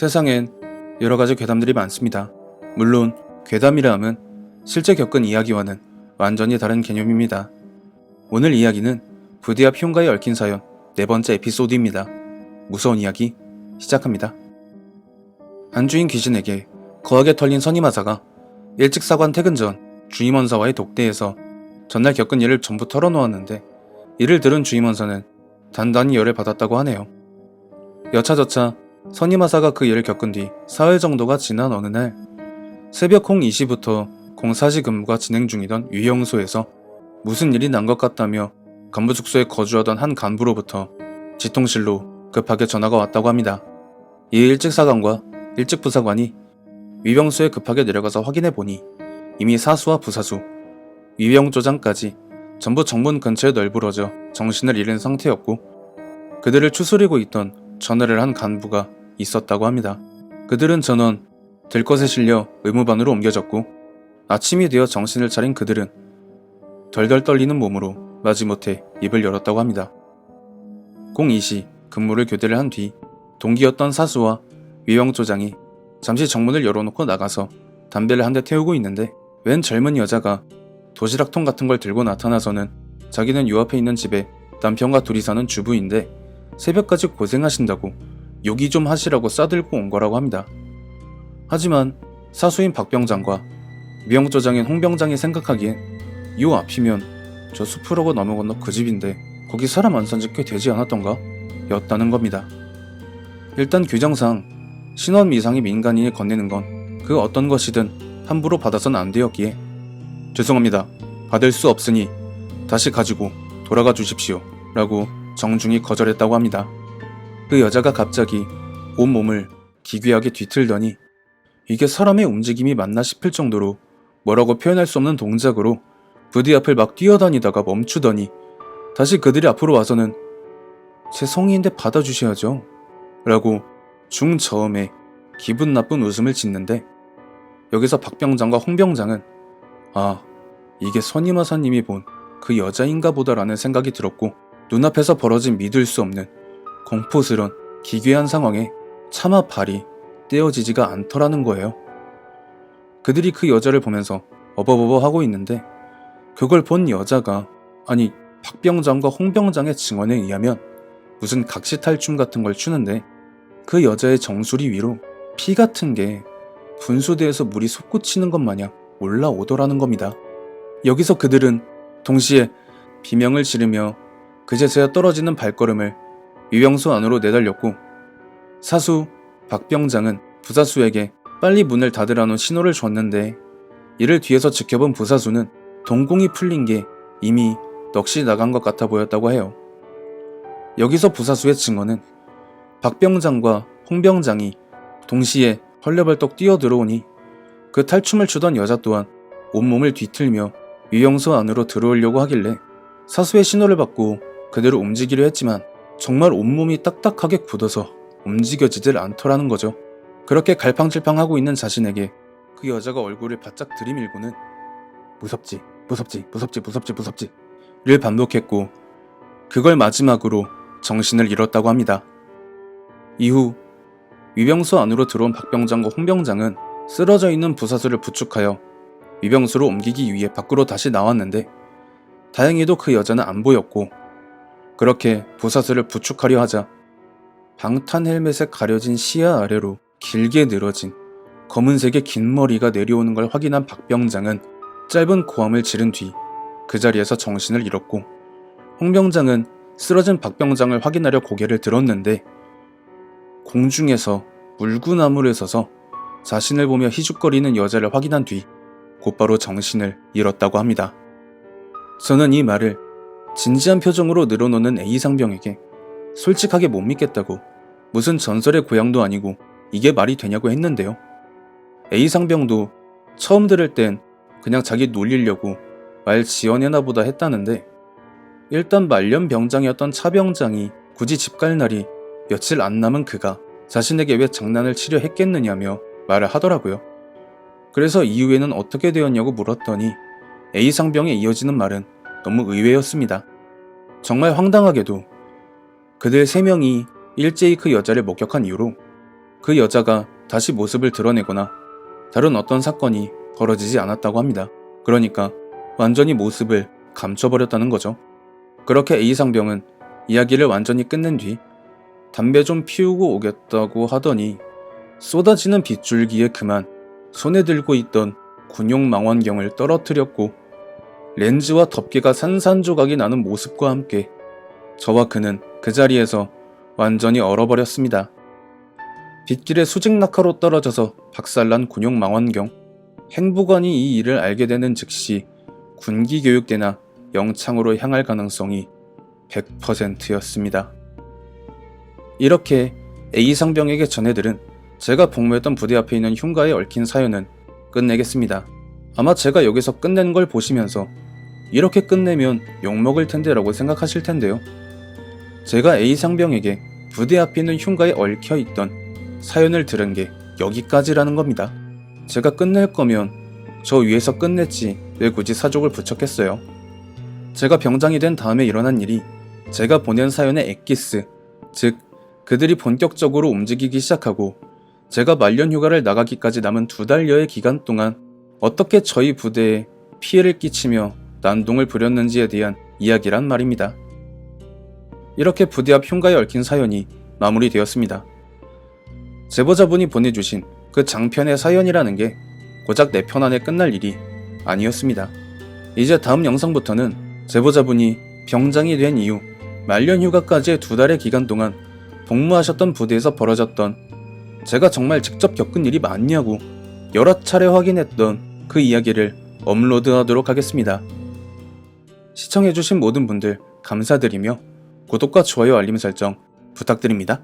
세상엔 여러 가지 괴담들이 많습니다. 물론 괴담이라 함은 실제 겪은 이야기와는 완전히 다른 개념입니다. 오늘 이야기는 부디 앞 흉가에 얽힌 사연 네 번째 에피소드입니다. 무서운 이야기 시작합니다. 안주인 귀신에게 거하게 털린 선임하사가 일찍 사관 퇴근 전 주임원사와의 독대에서 전날 겪은 일을 전부 털어놓았는데, 이를 들은 주임원사는 단단히 열을 받았다고 하네요. 여차저차 선임하사가 그 일을 겪은 뒤 사흘 정도가 지난 어느 날, 새벽 02시부터 04시 근무가 진행 중이던 위형소에서 무슨 일이 난 것 같다며 간부 숙소에 거주하던 한 간부로부터 지통실로 급하게 전화가 왔다고 합니다. 이 일찍 사관과 일찍 부사관이 위병소에 급하게 내려가서 확인해보니 이미 사수와 부사수, 위병조장까지 전부 정문 근처에 널브러져 정신을 잃은 상태였고, 그들을 추스리고 있던 전화를 한 간부가 있었다고 합니다. 그들은 전원 들것에 실려 의무반으로 옮겨졌고, 아침이 되어 정신을 차린 그들은 덜덜 떨리는 몸으로 마지못해 입을 열었다고 합니다. 02시 근무를 교대를 한 뒤 동기였던 사수와 위병조장이 잠시 정문을 열어놓고 나가서 담배를 한 대 태우고 있는데, 웬 젊은 여자가 도시락통 같은 걸 들고 나타나서는 자기는 요 앞에 있는 집에 남편과 둘이 사는 주부인데 새벽까지 고생하신다고 요기 좀 하시라고 싸들고 온 거라고 합니다. 하지만 사수인 박병장과 위병조장인 홍병장이 생각하기엔 요 앞이면 저 숲으로고 넘어 건너 그 집인데 거기 사람 안 산지 꽤 되지 않았던가? 였다는 겁니다. 일단 규정상 신원 미상의 민간인이 건네는 건 그 어떤 것이든 함부로 받아선 안 되었기에 죄송합니다. 받을 수 없으니 다시 가지고 돌아가 주십시오 라고 정중히 거절했다고 합니다. 그 여자가 갑자기 온몸을 기괴하게 뒤틀더니 이게 사람의 움직임이 맞나 싶을 정도로 뭐라고 표현할 수 없는 동작으로 부디 앞을 막 뛰어다니다가 멈추더니 다시 그들이 앞으로 와서는 제 성의인데 받아주셔야죠 라고 중저음에 기분 나쁜 웃음을 짓는데, 여기서 박병장과 홍병장은 아, 이게 선임하사님이 본 그 여자인가 보다라는 생각이 들었고, 눈앞에서 벌어진 믿을 수 없는 공포스런 기괴한 상황에 차마 발이 떼어지지가 않더라는 거예요. 그들이 그 여자를 보면서 어버버버 하고 있는데, 그걸 본 여자가, 아니 박병장과 홍병장의 증언에 의하면 무슨 각시탈춤 같은 걸 추는데 그 여자의 정수리 위로 피 같은 게 분수대에서 물이 솟구치는 것 마냥 올라오더라는 겁니다. 여기서 그들은 동시에 비명을 지르며 그제서야 떨어지는 발걸음을 위병소 안으로 내달렸고, 사수 박병장은 부사수에게 빨리 문을 닫으라는 신호를 줬는데, 이를 뒤에서 지켜본 부사수는 동공이 풀린 게 이미 넋이 나간 것 같아 보였다고 해요. 여기서 부사수의 증언은 박병장과 홍병장이 동시에 헐레벌떡 뛰어들어오니 그 탈춤을 추던 여자 또한 온몸을 뒤틀며 위병소 안으로 들어오려고 하길래 사수의 신호를 받고 그대로 움직이려 했지만 정말 온몸이 딱딱하게 굳어서 움직여지질 않더라는 거죠. 그렇게 갈팡질팡하고 있는 자신에게 그 여자가 얼굴을 바짝 들이밀고는 무섭지 무섭지 무섭지 무섭지 무섭지 를 반복했고, 그걸 마지막으로 정신을 잃었다고 합니다. 이후 위병소 안으로 들어온 박병장과 홍병장은 쓰러져 있는 부사수를 부축하여 위병소로 옮기기 위해 밖으로 다시 나왔는데, 다행히도 그 여자는 안 보였고, 그렇게 부사수를 부축하려 하자 방탄 헬멧에 가려진 시야 아래로 길게 늘어진 검은색의 긴 머리가 내려오는 걸 확인한 박병장은 짧은 고함을 지른 뒤 그 자리에서 정신을 잃었고, 홍병장은 쓰러진 박병장을 확인하려 고개를 들었는데 공중에서 물구나무를 서서 자신을 보며 희죽거리는 여자를 확인한 뒤 곧바로 정신을 잃었다고 합니다. 저는 이 말을 진지한 표정으로 늘어놓는 A상병에게 솔직하게 못 믿겠다고, 무슨 전설의 고향도 아니고 이게 말이 되냐고 했는데요. A상병도 처음 들을 땐 그냥 자기 놀리려고 말 지어내나 보다 했다는데, 일단 말년병장이었던 차병장이 굳이 집 갈 날이 며칠 안 남은 그가 자신에게 왜 장난을 치려 했겠느냐며 말을 하더라고요. 그래서 이후에는 어떻게 되었냐고 물었더니 A상병에 이어지는 말은 너무 의외였습니다. 정말 황당하게도 그들 3명이 일제히 그 여자를 목격한 이후로 그 여자가 다시 모습을 드러내거나 다른 어떤 사건이 벌어지지 않았다고 합니다. 그러니까 완전히 모습을 감춰버렸다는 거죠. 그렇게 A상병은 이야기를 완전히 끝낸 뒤 담배 좀 피우고 오겠다고 하더니 쏟아지는 빗줄기에 그만 손에 들고 있던 군용 망원경을 떨어뜨렸고 렌즈와 덮개가 산산조각이 나는 모습과 함께 저와 그는 그 자리에서 완전히 얼어버렸습니다. 빗길에 수직 낙하로 떨어져서 박살난 군용 망원경. 행보관이 이 일을 알게 되는 즉시 군기교육대나 영창으로 향할 가능성이 100%였습니다. 이렇게 A상병에게 전해들은 제가 복무했던 부대 앞에 있는 흉가에 얽힌 사연은 끝내겠습니다. 아마 제가 여기서 끝낸 걸 보시면서 이렇게 끝내면 욕먹을 텐데 라고 생각하실 텐데요. 제가 A상병에게 부대 앞에 있는 흉가에 얽혀있던 사연을 들은 게 여기까지라는 겁니다. 제가 끝낼 거면 저 위에서 끝냈지 왜 굳이 사족을 부척했어요. 제가 병장이 된 다음에 일어난 일이 제가 보낸 사연의 엑기스, 즉 그들이 본격적으로 움직이기 시작하고 제가 말년휴가를 나가기까지 남은 2달여의 기간 동안 어떻게 저희 부대에 피해를 끼치며 난동을 부렸는지에 대한 이야기란 말입니다. 이렇게 부대 앞 흉가에 얽힌 사연이 마무리되었습니다. 제보자분이 보내주신 그 장편의 사연이라는 게 고작 4편 안에 끝날 일이 아니었습니다. 이제 다음 영상부터는 제보자분이 병장이 된 이후 말년휴가까지의 2달의 기간 동안 복무하셨던 부대에서 벌어졌던 제가 정말 직접 겪은 일이 많냐고 여러 차례 확인했던 그 이야기를 업로드하도록 하겠습니다. 시청해주신 모든 분들 감사드리며 구독과 좋아요 알림 설정 부탁드립니다.